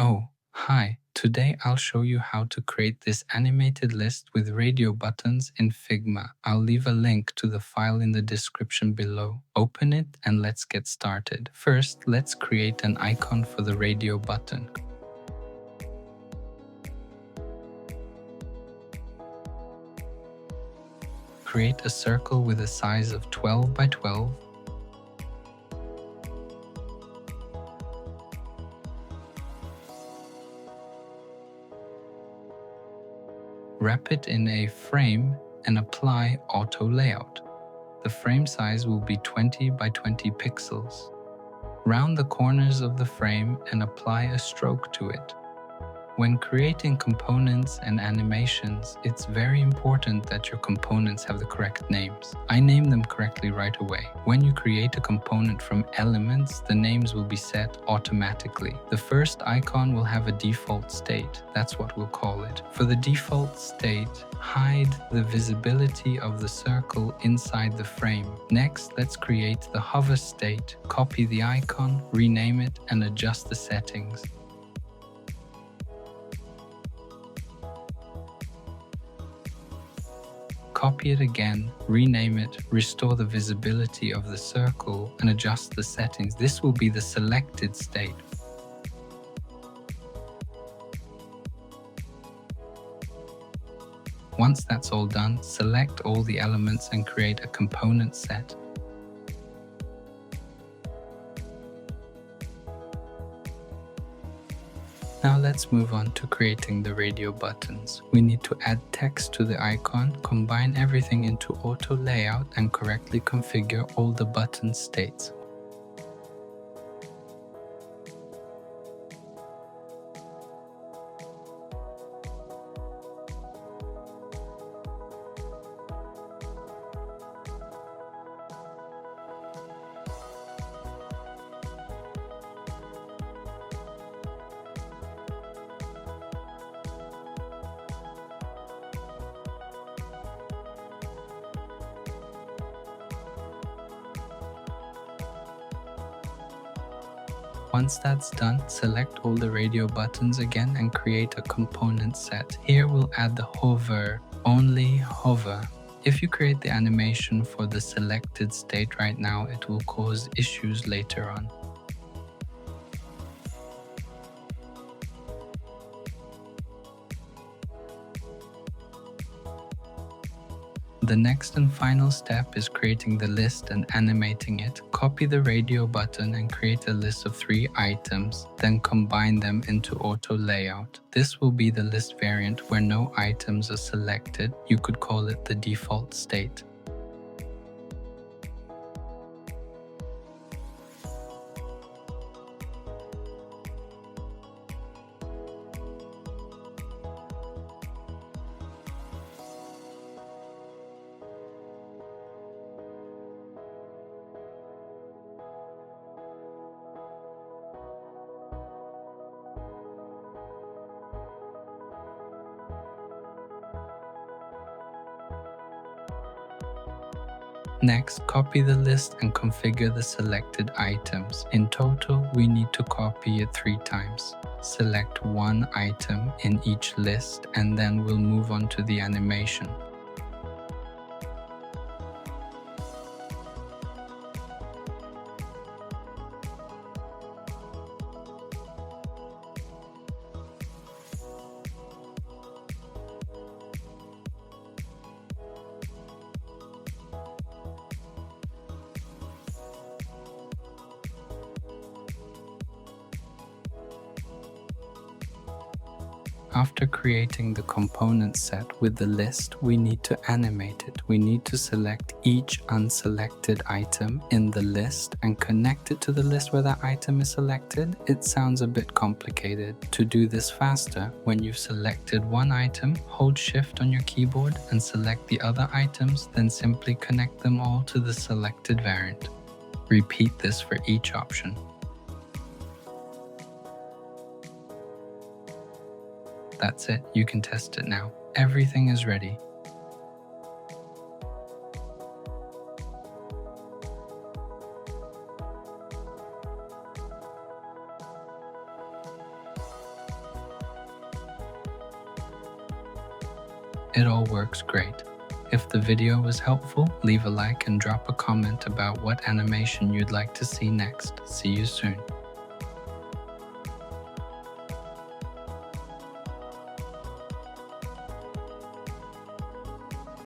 Oh, hi. Today I'll show you how to create this animated list with radio buttons in Figma. I'll leave a link to the file in the description below. Open it and let's get started. First, let's create an icon for the radio button. Create a circle with a size of 12 by 12. Wrap it in a frame and apply auto layout. The frame size will be 20 by 20 pixels. Round the corners of the frame and apply a stroke to it. When creating components and animations, it's very important that your components have the correct names. I name them correctly right away. When you create a component from elements, the names will be set automatically. The first icon will have a default state. That's what we'll call it. For the default state, hide the visibility of the circle inside the frame. Next, let's create the hover state. Copy the icon, rename it, and adjust the settings. Copy it again, rename it, restore the visibility of the circle, and adjust the settings. This will be the selected state. Once that's all done, select all the elements and create a component set. Now let's move on to creating the radio buttons. We need to add text to the icon, combine everything into auto layout, and correctly configure all the button states. Once that's done, select all the radio buttons again and create a component set. Here we'll add the hover, only hover. If you create the animation for the selected state right now, it will cause issues later on. The next and final step is creating the list and animating it. Copy the radio button and create a list of 3 items, then combine them into auto layout. This will be the list variant where no items are selected. You could call it the default state. Next, copy the list and configure the selected items. In total, we need to copy it 3 times. Select 1 item in each list and then we'll move on to the animation. After creating the component set with the list, we need to animate it. We need to select each unselected item in the list and connect it to the list where that item is selected. It sounds a bit complicated. To do this faster, when you've selected one item, hold Shift on your keyboard and select the other items, then simply connect them all to the selected variant. Repeat this for each option. That's it, you can test it now. Everything is ready. It all works great. If the video was helpful, leave a like and drop a comment about what animation you'd like to see next. See you soon.